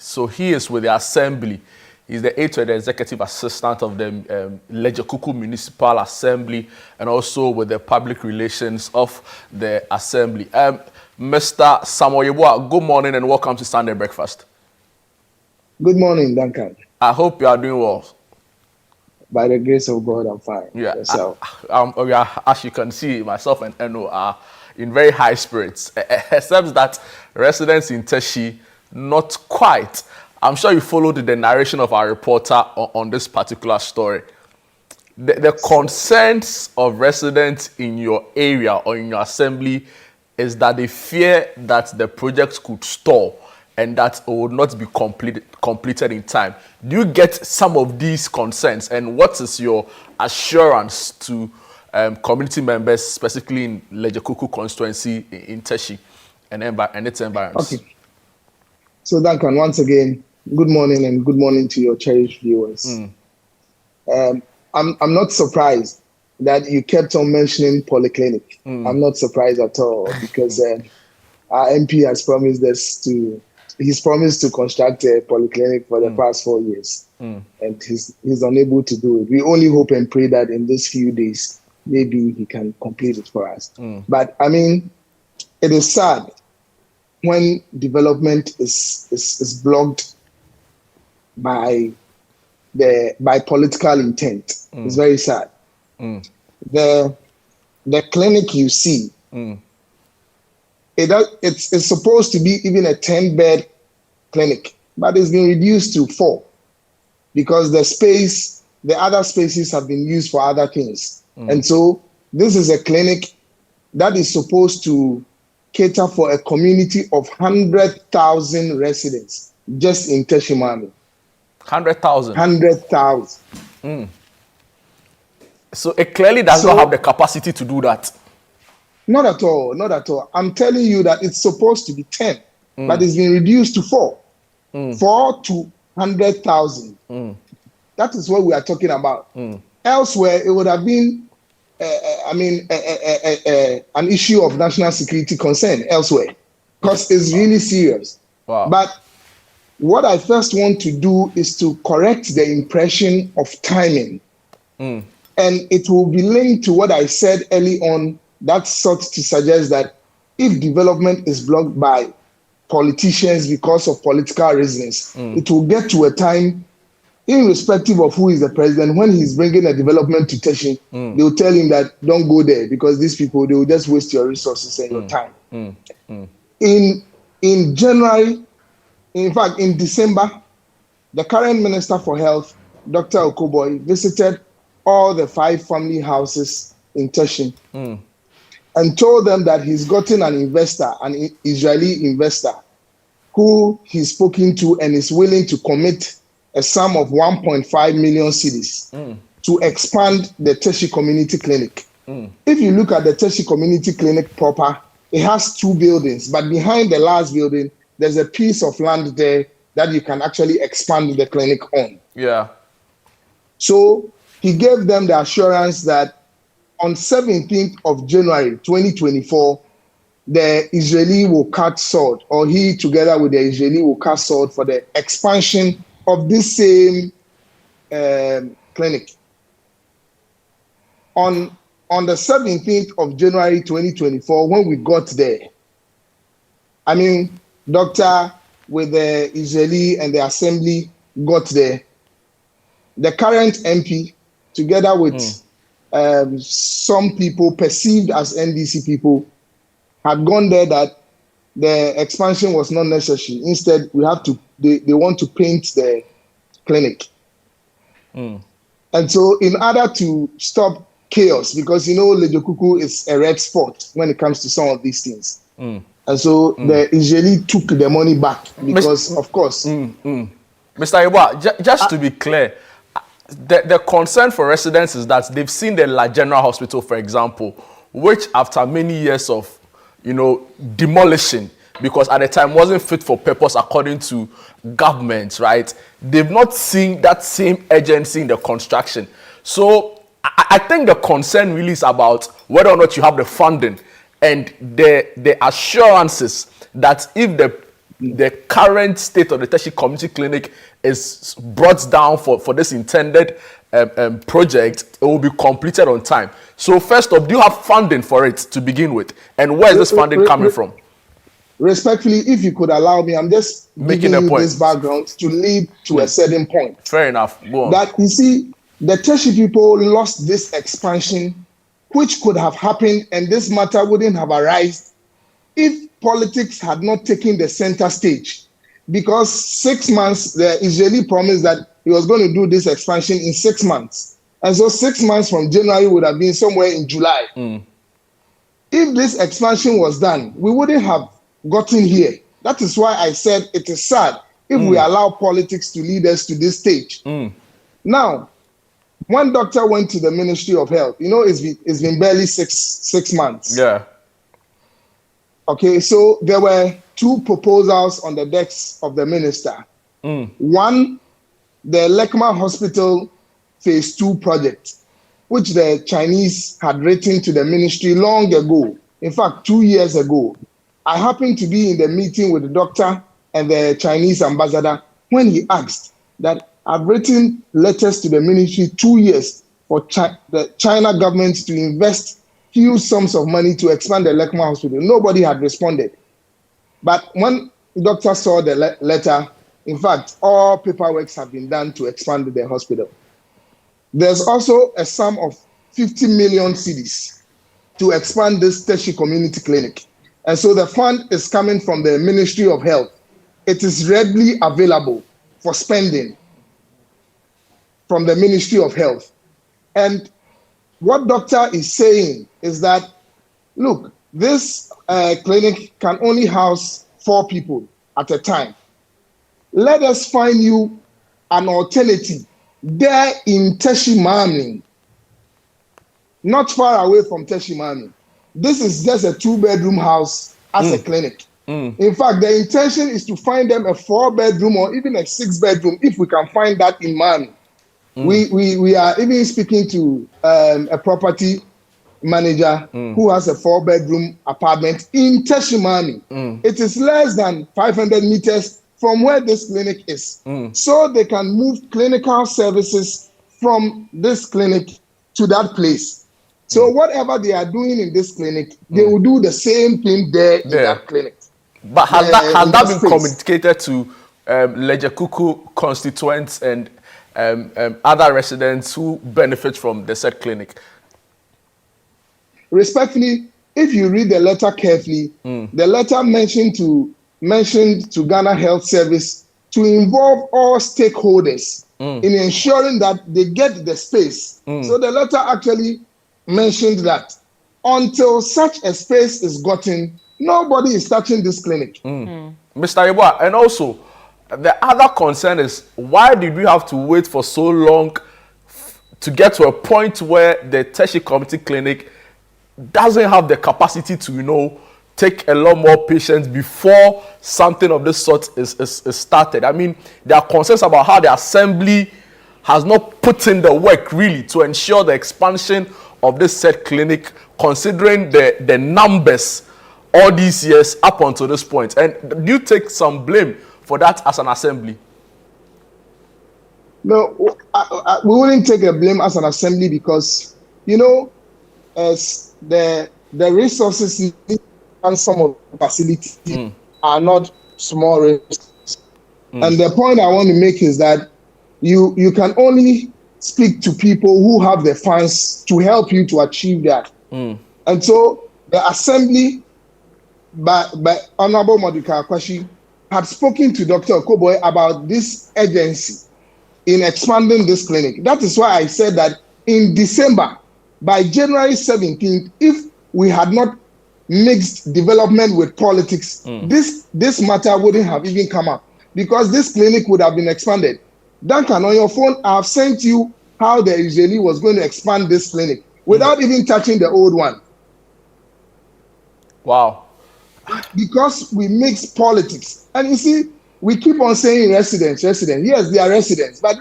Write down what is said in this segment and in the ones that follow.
So he is with the Assembly. He's the aide to the executive assistant of the Ledzokuku Municipal Assembly and also with the public relations of the Assembly. Mr. Samuel Yeboah, good morning and welcome to Sunday Breakfast. Good morning, Duncan. I hope you are doing well. By the grace of God, I'm fine. Yeah, as you can see, myself and Eno are in very high spirits, except that residents in Teshie, not quite. I'm sure you followed the narration of our reporter on this particular story. The concerns of residents in your area or in your assembly is that they fear that the project could stall and that it would not be completed in time. Do you get some of these concerns, and what is your assurance to community members, specifically in Ledzokuku constituency in Teshie and its environs? Okay. So Duncan, once again, good morning and good morning to your cherished viewers. I'm not surprised that you kept on mentioning polyclinic. I'm not surprised at all because our MP has promised us he's promised to construct a polyclinic for the past 4 years, and he's unable to do it. We only hope and pray that in these few days, maybe he can complete it for us. But I mean, it is sad when development is blocked by political intent. It's very sad. The clinic you see, it's supposed to be even a 10-bed clinic, but it's been reduced to 4 because the other spaces have been used for other things. And so this is a clinic that is supposed to cater for a community of 100,000 residents just in Teshie. 100,000? 100,000. So it clearly does not have the capacity to do that. Not at all, not at all. I'm telling you that it's supposed to be 10, but it's been reduced to 4. 4 to 100,000. That is what we are talking about. Elsewhere, it would have been, an issue of national security concern elsewhere, because it's really serious. Wow. But what I first want to do is to correct the impression of timing. And it will be linked to what I said early on that sought to suggest that if development is blocked by politicians because of political reasons, it will get to a time, irrespective of who is the president, when he's bringing a development to Teshie, they will tell him that don't go there because these people, they will just waste your resources and your time. In January, in fact, in December, the current Minister for Health, Dr. Okoboy, visited all the 5 family houses in Teshie and told them that he's gotten an investor, an Israeli investor, who he's spoken to and is willing to commit a sum of 1.5 million cedis to expand the Teshie Community Clinic. If you look at the Teshie Community Clinic proper, it has 2 buildings, but behind the last building, there's a piece of land there that you can actually expand the clinic on. Yeah. So he gave them the assurance that on 17th of January 2024, the Israeli will cut sword, or he together with the Israeli will cut sword for the expansion of this same clinic. On the 17th of January 2024, when we got there, I mean, doctor with the Israeli and the assembly got there. The current MP, together with some people perceived as NDC people, had gone there that the expansion was not necessary. Instead, they want to paint the clinic. And so in order to stop chaos, because Ledzokuku is a red spot when it comes to some of these things. And so the Israeli took the money back because, of course. Mr. Yeboah, just to be clear, the concern for residents is that they've seen the La General Hospital, for example, which after many years of, demolition, because at the time wasn't fit for purpose according to government, right? They've not seen that same urgency in the construction. So I think the concern really is about whether or not you have the funding and the assurances that if the the current state of the Teshie Community Clinic is brought down for this intended project, it will be completed on time. So first up, do you have funding for it to begin with? And where is this funding coming from? Respectfully, if you could allow me, I'm just Making giving a you point. this background to lead to a certain point. Fair enough. Go on. That, you see, the Teshie people lost this expansion, which could have happened, and this matter wouldn't have arisen if politics had not taken the center stage. Because 6 months, the Israeli promised that he was going to do this expansion in 6 months. And so 6 months from January would have been somewhere in July. If this expansion was done, we wouldn't have gotten here. That is why I said it is sad if we allow politics to lead us to this stage. Now, one doctor went to the Ministry of Health. You know, it's been barely six months. Yeah. Okay, so there were 2 proposals on the decks of the minister. One, the Lekma Hospital Phase 2 project, which the Chinese had written to the ministry long ago. In fact, 2 years ago. I happened to be in the meeting with the doctor and the Chinese ambassador when he asked that I've written letters to the ministry 2 years for the China government to invest huge sums of money to expand the Lekma Hospital. Nobody had responded. But when the doctor saw the letter, in fact, all paperwork have been done to expand the hospital. There's also a sum of 50 million cedis to expand this Teshie Community Clinic. And so the fund is coming from the Ministry of Health. It is readily available for spending from the Ministry of Health. And what doctor is saying is that, look, this clinic can only house 4 people at a time. Let us find you an alternative there in Teshie Mami, not far away from Teshie Mami. This is just a 2-bedroom house as a clinic. In fact, the intention is to find them a 4-bedroom or even a 6-bedroom if we can find that in Mami. We are even speaking to a property manager who has a 4-bedroom apartment in Teshie Mami. It is less than 500 meters from where this clinic is. So they can move clinical services from this clinic to that place. So whatever they are doing in this clinic, they will do the same thing there in that clinic. But has that been communicated to Ledzokuku constituents and other residents who benefit from the said clinic? Respectfully, if you read the letter carefully, the letter mentioned to Ghana Health Service to involve all stakeholders in ensuring that they get the space. So the letter actually mentioned that until such a space is gotten, nobody is touching this clinic. Mr. Yeboah, and also the other concern is, why did we have to wait for so long to get to a point where the Teshie Community Clinic doesn't have the capacity to, take a lot more patients before something of this sort is started? I mean, there are concerns about how the assembly has not put in the work really to ensure the expansion of this said clinic, considering the numbers all these years up until this point. And do you take some blame for that as an assembly? No, we wouldn't take a blame as an assembly because, as the resources and some of the facilities are not small resources. And the point I want to make is that you can only speak to people who have the funds to help you to achieve that. And so the assembly, by Honorable Maduka Akwashi, had spoken to Dr. Okoboy about this urgency in expanding this clinic. That is why I said that in December, by January 17th, if we had not mixed development with politics, this matter wouldn't have even come up because this clinic would have been expanded. Duncan, on your phone, I've sent you how the Israeli was going to expand this clinic without even touching the old one. Wow. Because we mix politics. And you see, we keep on saying residents. Yes, they are residents. But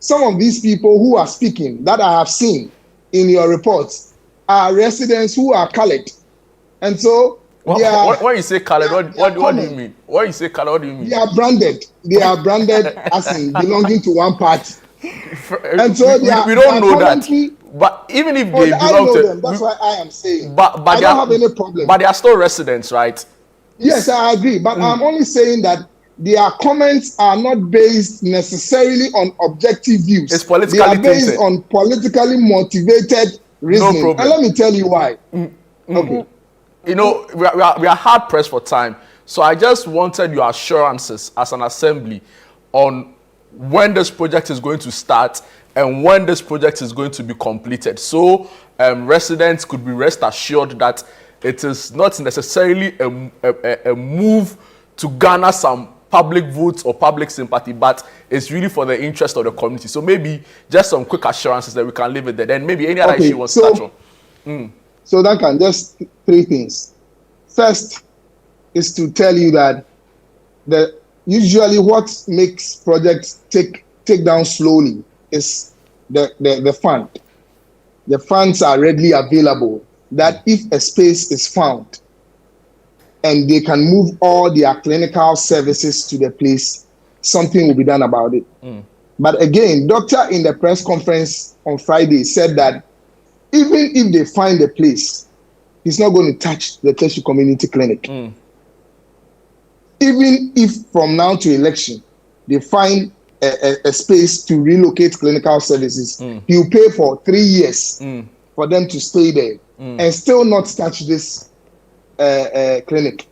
some of these people who are speaking that I have seen in your reports are residents who are colored. And so When you say colored, what do you mean? When you say colored, what do you mean? They are branded. They are branded as in belonging to one party. And so we don't know that. But even if they belong to them, that's why I am saying. But I don't have any problem. But they are still residents, right? Yes, I agree. But I'm only saying that their comments are not based necessarily on objective views. It's politically they are based tinted. on politically motivated reasoning. No problem. And let me tell you why. Okay. You know, we are hard pressed for time. So I just wanted your assurances as an assembly on when this project is going to start and when this project is going to be completed. So residents could be rest assured that it is not necessarily a move to garner some public votes or public sympathy, but it's really for the interest of the community. So maybe just some quick assurances that we can leave it there. Then maybe any other issue you want to touch on. So Duncan, just 3 things. First is to tell you that usually what makes projects take down slowly is the fund. The funds are readily available, that if a space is found and they can move all their clinical services to the place, something will be done about it. But again, doctor in the press conference on Friday said that even if they find a place, he's not going to touch the Teshie Community Clinic. Even if from now to election, they find a space to relocate clinical services, he'll pay for 3 years for them to stay there and still not touch this clinic.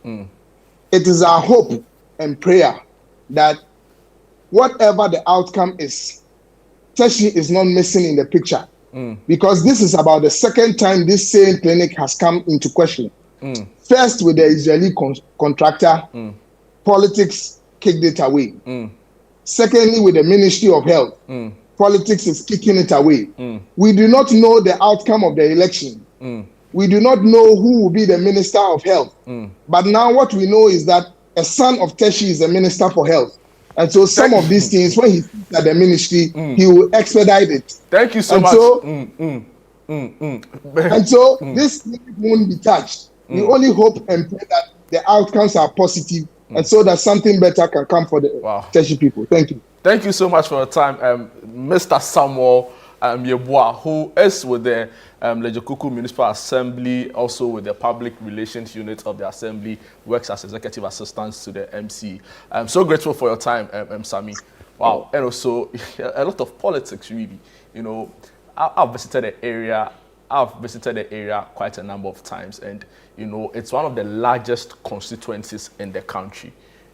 It is our hope and prayer that whatever the outcome is, Teshie is not missing in the picture. Because this is about the second time this same clinic has come into question. First with the Israeli contractor, politics kicked it away. Secondly, with the Ministry of Health, politics is kicking it away. We do not know the outcome of the election. We do not know who will be the Minister of Health. But now what we know is that a son of Teshie is the Minister for Health. And so some of these things, when he sits at the ministry, he will expedite it. Thank you so much. And so this won't be touched. We only hope and pray that the outcomes are positive, and so that something better can come for the Teshie people. Thank you. Thank you so much for your time, Mr. Samuel Yeboah, who is with the Ledzokuku Municipal Assembly, also with the Public Relations Unit of the Assembly, works as executive assistant to the MC. I'm so grateful for your time, Sammy. Wow, and also a lot of politics, really. You know, I've visited the area. I've visited the area quite a number of times, and you know, it's one of the largest constituencies in the country.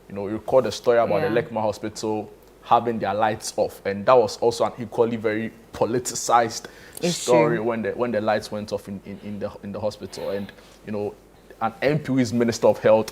You know, you recall the story about the Lekma Hospital having their lights off, and that was also an equally very politicized story when the lights went off in the hospital. And you know, an MP who is Minister of Health